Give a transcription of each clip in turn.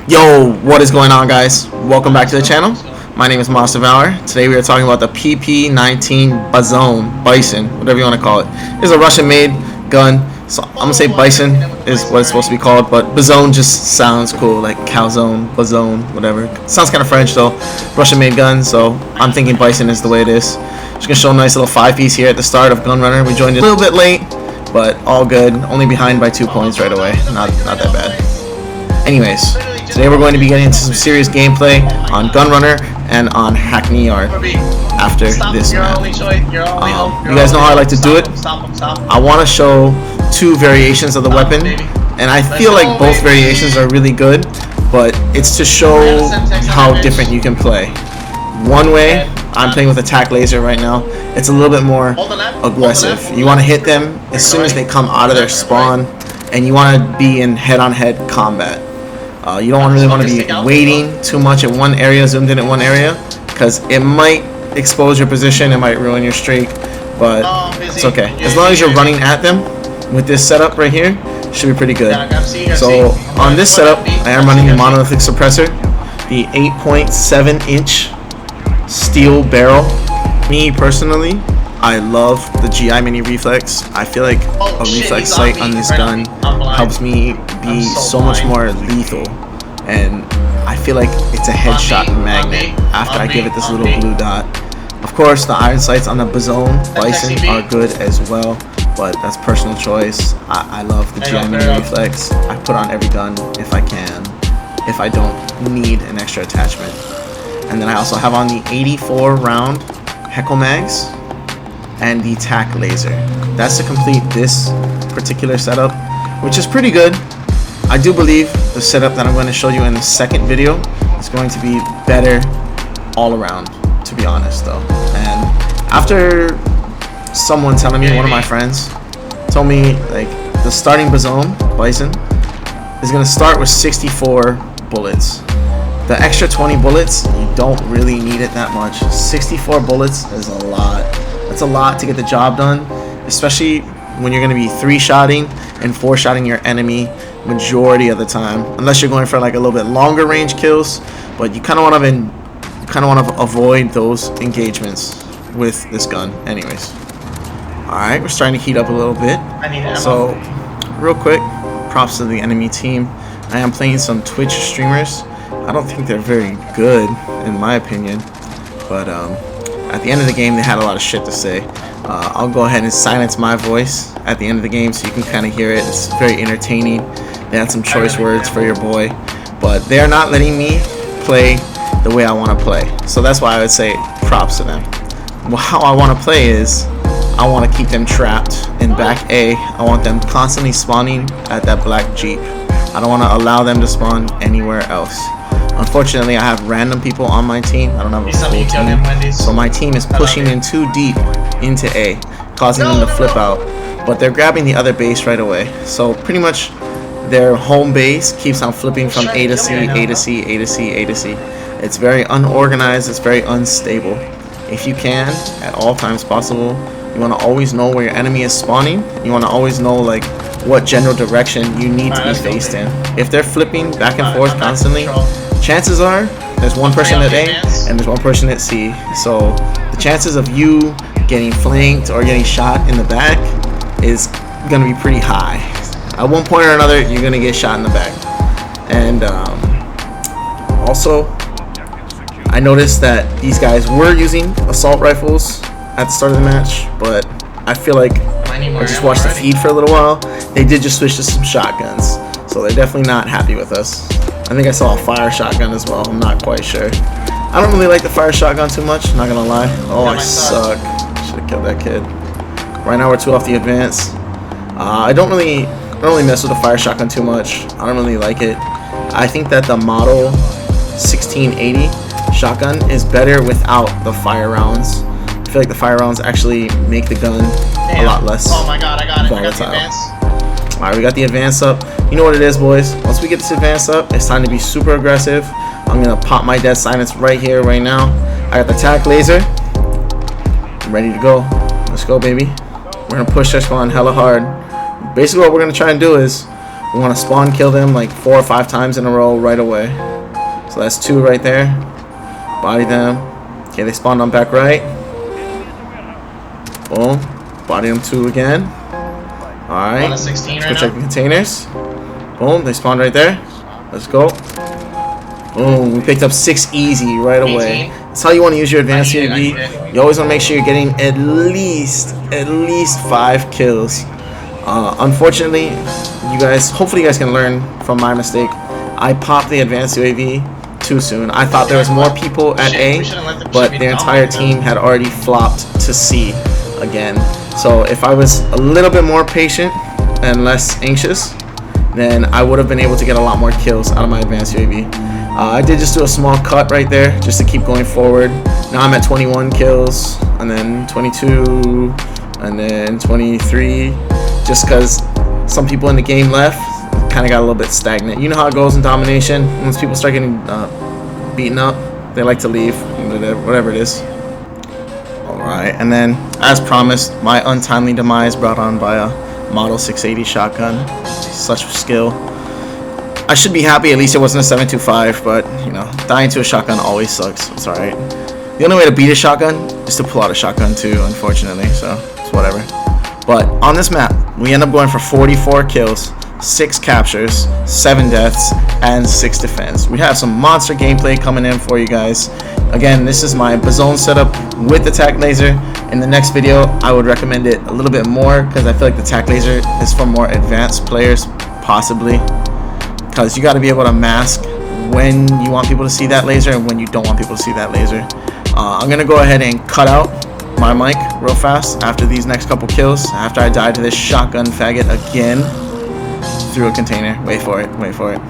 Yo, what is going on, guys? Welcome back to the channel. My name is MaS Devour. Today we are talking about the PP19 Bizon, whatever you want to call it. It's a Russian-made gun. So I'm gonna say Bison is what it's supposed to be called, but Bizon just sounds cool, like calzone, Bizon, whatever. Sounds kind of French though. Russian-made gun, so I'm thinking Bison is the way it is. Just gonna show a nice little 5-piece here at the start of Gunrunner. We joined it a little bit late, but all good. Only behind by 2 points right away. Not that bad. Anyways, today we're going to be getting into some serious gameplay on Gunrunner and on Hackney Yard after this map. You guys know how I like to do it. I want to show 2 variations of the weapon, and I feel like both variations are really good, but it's to show how different you can play. One way, I'm playing with attack laser right now. It's a little bit more aggressive. You want to hit them as soon as they come out of their spawn, and you want to be in head-on-head combat. You don't really want to be waiting too much in one area, zoomed in at one area, because it might expose your position, it might ruin your streak, but it's okay. As long as you're running at them with this setup right here, should be pretty good. So on this setup, I am running the monolithic suppressor, the 8.7-inch steel barrel. Me personally, I love the GI mini reflex. I feel like a reflex sight on this gun helps me be so much more lethal, and I feel like it's a headshot magnet after I give it this little blue dot. Of course, the iron sights on the Bizon Bison are good as well, but that's personal choice. I love the GI mini reflex. I put on every gun if I can, if I don't need an extra attachment. And then I also have on the 84 round Heckle mags and the tack laser. That's to complete this particular setup, which is pretty good. I do believe the setup that I'm going to show you in the second video is going to be better all around, to be honest though. And after someone telling me, one of my friends told me, like, the starting Bison is going to start with 64 bullets. The extra 20 bullets, you don't really need it that much. 64 bullets is a lot. That's a lot to get the job done, especially when you're going to be 3-shotting and 4-shotting your enemy majority of the time, unless you're going for like a little bit longer range kills. But you kind of want to avoid those engagements with this gun. Anyways, all right, we're starting to heat up a little bit. So real quick, props to the enemy team. I am playing some Twitch streamers. I don't think they're very good in my opinion, but at the end of the game they had a lot of shit to say. I'll go ahead and silence my voice at the end of the game so you can kind of hear it. It's very entertaining. They had some choice words for your boy, but they're not letting me play the way I want to play. So that's why I would say props to them. Well, how I want to play is I want to keep them trapped in back A. I want them constantly spawning at that black Jeep. I don't want to allow them to spawn anywhere else. Unfortunately, I have random people on my team. I don't have a full team, so my team is pushing in too deep into A, causing them to flip out. But they're grabbing the other base right away. So pretty much their home base keeps on flipping from A to C, A to C, A to C, A to C. It's very unorganized. It's very unstable. If you can, at all times possible, you want to always know where your enemy is spawning. You want to always know like what general direction you need to be faced in. If they're flipping back and forth constantly, chances are there's one person at A and there's one person at C. So the chances of you getting flanked or getting shot in the back is gonna be pretty high. At one point or another, you're gonna get shot in the back. And also, I noticed that these guys were using assault rifles at the start of the match, but I feel like I just watched the feed for a little while. They did just switch to some shotguns, so they're definitely not happy with us. I think I saw a fire shotgun as well. I'm not quite sure. I don't really like the fire shotgun too much, not gonna lie. Oh, I suck. Should have killed that kid. Right now we're 2 off the advance. I don't really mess with the fire shotgun too much. I don't really like it. I think that the model 1680 shotgun is better without the fire rounds. I feel like the fire rounds actually make the gun a lot less volatile. Alright, we got the advance up. You know what it is, boys. Once we get this advance up, it's time to be super aggressive. I'm gonna pop my dead silence right here, right now. I got the tack laser. I'm ready to go. Let's go, baby. We're gonna push this one hella hard. Basically what we're gonna try and do is We want to spawn kill them like 4 or 5 times in a row right away. So that's 2 right there. Body them. Okay, they spawned on back right. Boom. Body them 2 again. Alright. Let's go check the containers. Boom. They spawned right there. Let's go. Boom. We picked up 6 easy right away. That's how you want to use your advanced UAV. You always want to make sure you're getting at least 5 kills. Unfortunately, hopefully you guys can learn from my mistake. I popped the advanced UAV too soon. I thought there was more people at A, but the entire team had already flopped to C again. So if I was a little bit more patient and less anxious, then I would have been able to get a lot more kills out of my advanced UAV. I did just do a small cut right there just to keep going forward. Now I'm at 21 kills, and then 22, and then 23, just because some people in the game left. Kind of got a little bit stagnant. You know how it goes in domination. Once people start getting beaten up, they like to leave, whatever it is. Alright, and then as promised, my untimely demise brought on by a Model 680 shotgun. Such skill. I should be happy at least it wasn't a 725, but you know, dying to a shotgun always sucks. It's alright. The only way to beat a shotgun is to pull out a shotgun too, unfortunately, so it's whatever. But on this map, we end up going for 44 kills, 6 captures, 7 deaths, and 6 defense. We have some monster gameplay coming in for you guys. Again, this is my Bizon setup with the tac laser. In the next video, I would recommend it a little bit more because I feel like the tac laser is for more advanced players, possibly. Because you got to be able to mask when you want people to see that laser and when you don't want people to see that laser. I'm going to go ahead and cut out my mic real fast after these next couple kills, after I die to this shotgun faggot again through a container. Wait for it, wait for it.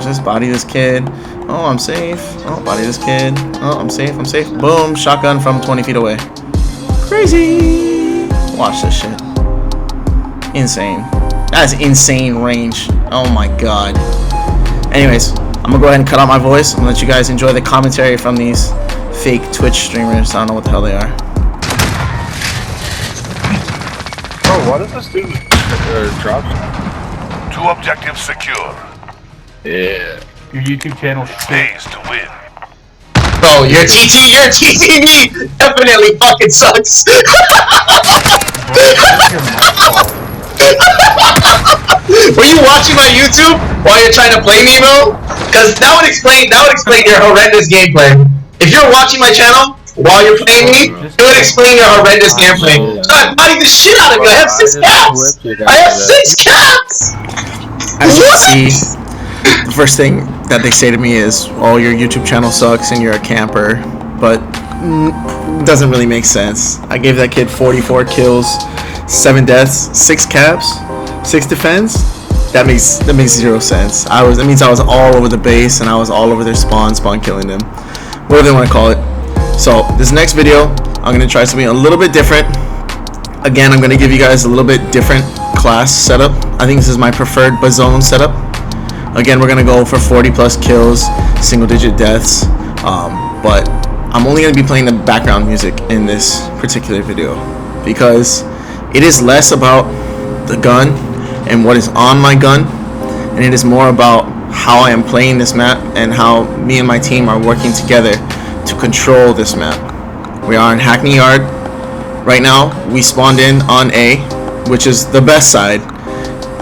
Just body this kid. Oh, I'm safe. Oh, body this kid. Oh, I'm safe, I'm safe. Boom, shotgun from 20 feet away. Crazy. Watch this shit. Insane. That's insane range. Oh my god. Anyways, I'm gonna go ahead and cut out my voice and let you guys enjoy the commentary from these fake Twitch streamers. I don't know what the hell they are. Bro, what does this do? Drop? 2 objectives secure. Yeah. Your YouTube channel pays to win. Bro, your TTV definitely fucking sucks. Were you watching my YouTube while you're trying to play me, bro? Because that would explain your horrendous gameplay. If you're watching my channel while you're playing me, it would explain your horrendous gameplay. So I'm fighting the shit out of you. I have 6 caps. I have 6 caps. As you can see, the first thing that they say to me is, "Oh, your YouTube channel sucks and you're a camper," but it doesn't really make sense. I gave that kid 44 kills, 7 deaths, 6 caps, 6 defense. That makes 0 sense. That means I was all over the base and I was all over their spawn killing them, whatever they want to call it. So this next video, I'm gonna try something a little bit different. Again, I'm gonna give you guys a little bit different class setup. I think this is my preferred Bizon setup. Again, we're gonna go for 40 plus kills, single-digit deaths, but I'm only gonna be playing the background music in this particular video because it is less about the gun and what is on my gun, and it is more about how I am playing this map and how me and my team are working together to control this map. We are in Hackney Yard right now. We spawned in on A, which is the best side.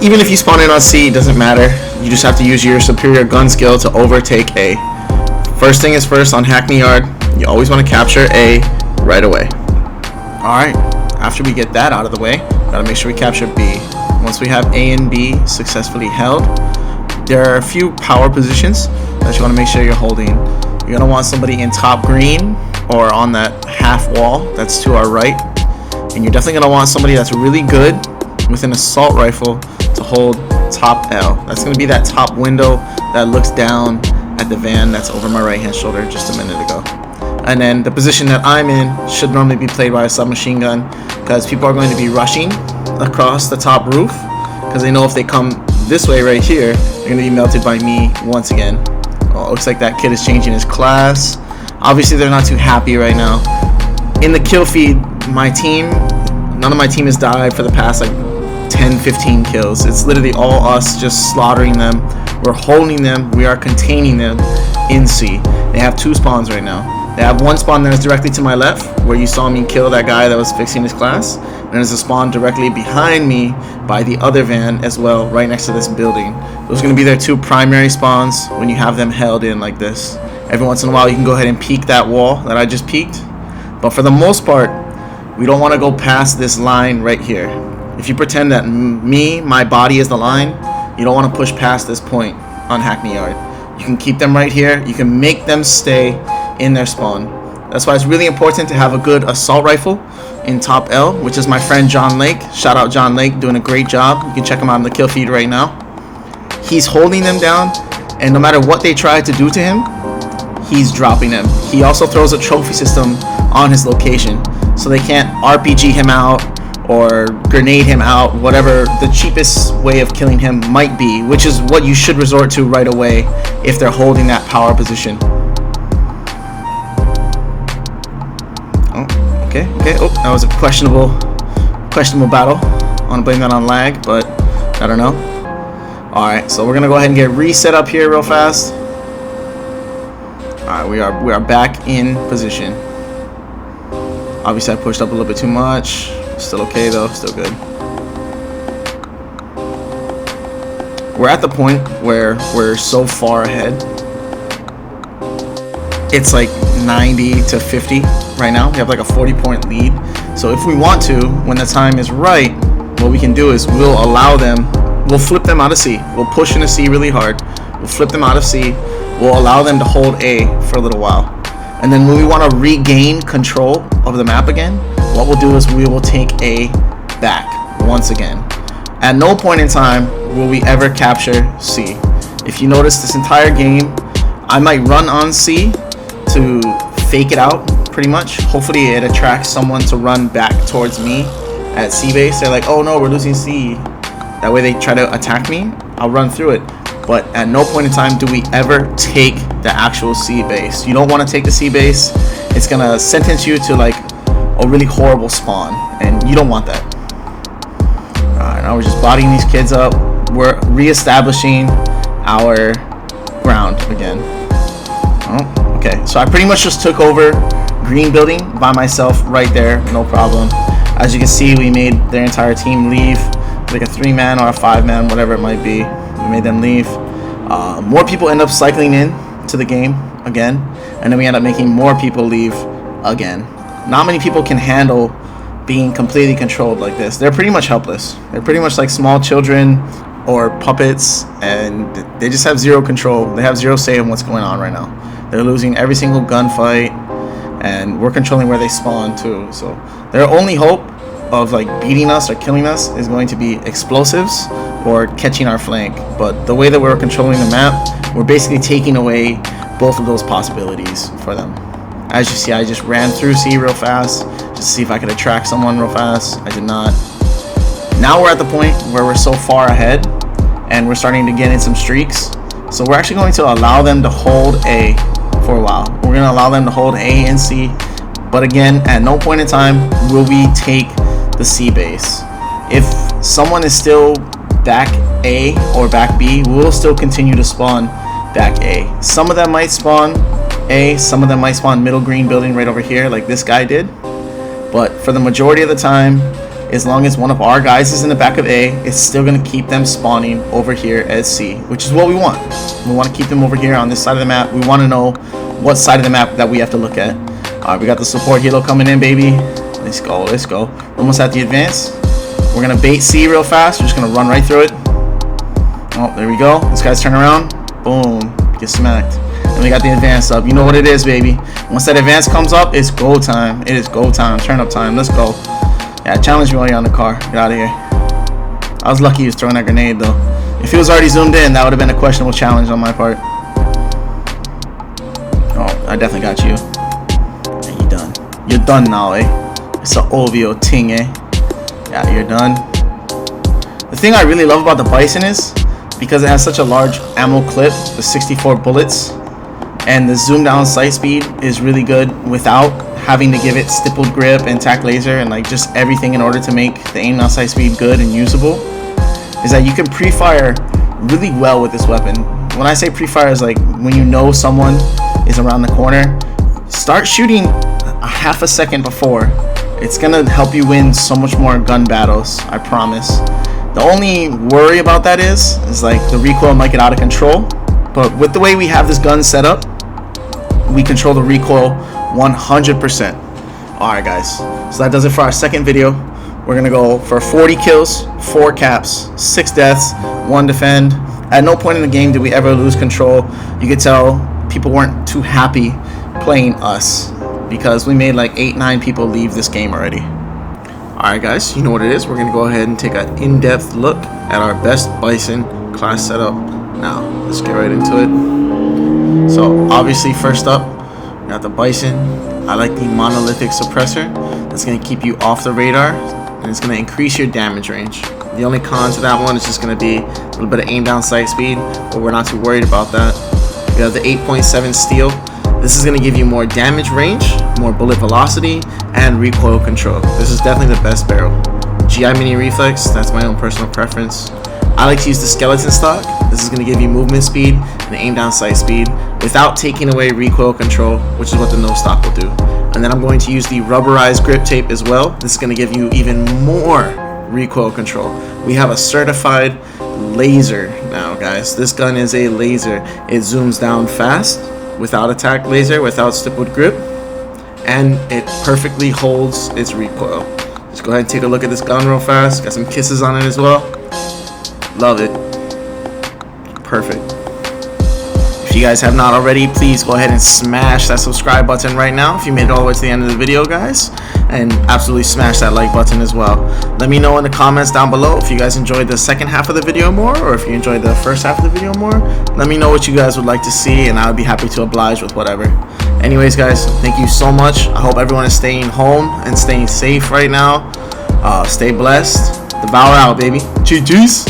Even if you spawn in on C, it doesn't matter. You just have to use your superior gun skill to overtake A. First thing is first on Hackney Yard, you always want to capture A right away. Alright, after we get that out of the way, gotta make sure we capture B. Once we have A and B successfully held, there are a few power positions that you want to make sure you're holding. You're gonna want somebody in top green or on that half wall that's to our right, and you're definitely gonna want somebody that's really good with an assault rifle to hold top L. That's gonna be that top window that looks down at the van that's over my right hand shoulder just a minute ago. And then the position that I'm in should normally be played by a submachine gun because people are going to be rushing across the top roof because they know if they come this way right here, they're going to be melted by me once again. Oh, it looks like that kid is changing his class. Obviously, they're not too happy right now. In the kill feed, my team, none of my team has died for the past like 10-15 kills. It's literally all us just slaughtering them. We're holding them. We are containing them in C. They have 2 spawns right now. They have 1 spawn that is directly to my left, where you saw me kill that guy that was fixing his class. And there's a spawn directly behind me by the other van as well, right next to this building. Those are going to be their 2 primary spawns when you have them held in like this. Every once in a while you can go ahead and peek that wall that I just peeked. But for the most part, we don't want to go past this line right here. If you pretend that my body is the line, you don't want to push past this point on Hackney Yard. You can keep them right here. You can make them stay in their spawn. That's why it's really important to have a good assault rifle in top L, which is my friend John Lake. Shout out John Lake, doing a great job. You can check him out on the kill feed right now. He's holding them down, and no matter what they try to do to him, he's dropping them. He also throws a trophy system on his location, so they can't RPG him out or grenade him out, whatever the cheapest way of killing him might be, which is what you should resort to right away if they're holding that power position. Oh, okay. Oh, that was a questionable battle. I want to blame that on lag, but I don't know. Alright, so we're gonna go ahead and get reset up here real fast. Alright, we are back in position. Obviously I pushed up a little bit too much. Still okay though, still good. We're at the point where we're so far ahead. It's like 90 to 50 right now. We have like a 40-point lead. So if we want to, when the time is right, what we can do is we'll allow them, we'll flip them out of C. We'll push into C really hard. We'll flip them out of C. We'll allow them to hold A for a little while. And then when we want to regain control of the map again, what we'll do is we will take A back once again. At no point in time will we ever capture C. If you notice this entire game, I might run on C to fake it out pretty much. Hopefully it attracts someone to run back towards me at C base. They're like, oh no, we're losing C. That way they try to attack me. I'll run through it. But at no point in time do we ever take the actual C base. You don't want to take the C base. It's gonna sentence you to like a really horrible spawn, and you don't want that. Alright, now we're just bodying these kids up. We're reestablishing our ground again. Oh, okay, so I pretty much just took over green building by myself right there, no problem. As you can see, we made their entire team leave, like a 3-man or a 5-man, whatever it might be. We made them leave. More people end up cycling in to the game again, and then we end up making more people leave again. Not many people can handle being completely controlled like this. They're pretty much helpless. They're pretty much like small children or puppets, and they just have zero control. They have zero say in what's going on right now. They're losing every single gunfight, and we're controlling where they spawn too. So their only hope of like beating us or killing us is going to be explosives or catching our flank. But the way that we're controlling the map, we're basically taking away both of those possibilities for them. As you see, I just ran through C real fast just to see if I could attract someone real fast. I did not. Now we're at the point where we're so far ahead and we're starting to get in some streaks. So we're actually going to allow them to hold A for a while. We're going to allow them to hold A and C. But again, at no point in time will we take the C base. If someone is still back A or back B, we'll still continue to spawn back A. Some of them might spawn A, some of them might spawn middle green building right over here like this guy did. But for the majority of the time, as long as one of our guys is in the back of A, it's still going to keep them spawning over here as C, which is what we want. We want to keep them over here on this side of the map. We want to know what side of the map that we have to look at. Alright, we got the support helo coming in, baby. Let's go, let's go. We're almost at the advance. We're going to bait C real fast. We're just going to run right through it. Oh, there we go. This guy's turning around. Boom. Get smacked. And we got the advance up. You know what it is, baby. Once that advance comes up, it's go time. It is go time. Turn up time. Let's go. Yeah, challenge me while you're on the car. Get out of here. I was lucky he was throwing that grenade, though. If he was already zoomed in, that would have been a questionable challenge on my part. Oh, I definitely got you. Yeah, you done. You're done now, eh? It's an OVO ting, eh? Yeah, you're done. The thing I really love about the Bizon is because it has such a large ammo clip, the 64 bullets, and the zoom down sight speed is really good without having to give it stippled grip and tack laser and like just everything in order to make the aim down sight speed good and usable is that you can pre-fire really well with this weapon. When I say pre-fire is like when you know someone is around the corner, start shooting a half a second before. It's gonna help you win so much more gun battles, I promise. The only worry about that is like the recoil might get out of control, but with the way we have this gun set up, we control the recoil 100%. Alright guys, so that does it for our second video. We're gonna go for 40 kills, 4 caps, 6 deaths, 1 defend. At no point in the game did we ever lose control. You could tell people weren't too happy playing us because we made like 8-9 people leave this game already. Alright guys, you know what it is. We're gonna go ahead and take an in-depth look at our best Bison class setup. Now, let's get right into it. So obviously first up, we got the Bison. I like the monolithic suppressor. That's gonna keep you off the radar and it's gonna increase your damage range. The only con to that one is just gonna be a little bit of aim down sight speed, but we're not too worried about that. We have the 8.7 steel. This is going to give you more damage range, more bullet velocity, and recoil control. This is definitely the best barrel. GI Mini Reflex, that's my own personal preference. I like to use the skeleton stock. This is going to give you movement speed and aim down sight speed without taking away recoil control, which is what the no stock will do. And then I'm going to use the rubberized grip tape as well. This is going to give you even more recoil control. We have a certified laser now, guys. This gun is a laser. It zooms down fast without attack laser, without stippled grip, and it perfectly holds its recoil. Let's go ahead and take a look at this gun real fast. Got some kisses on it as well. Love it. Perfect. If you guys have not already, please go ahead and smash that subscribe button right now if you made it all the way to the end of the video, guys, and absolutely smash that like button as well. Let me know in the comments down below if you guys enjoyed the second half of the video more, or if you enjoyed the first half of the video more. Let me know what you guys would like to see, and I would be happy to oblige with whatever. Anyways, guys, thank you so much. I hope everyone is staying home and staying safe right now. Stay blessed. Devour out, baby. GG's.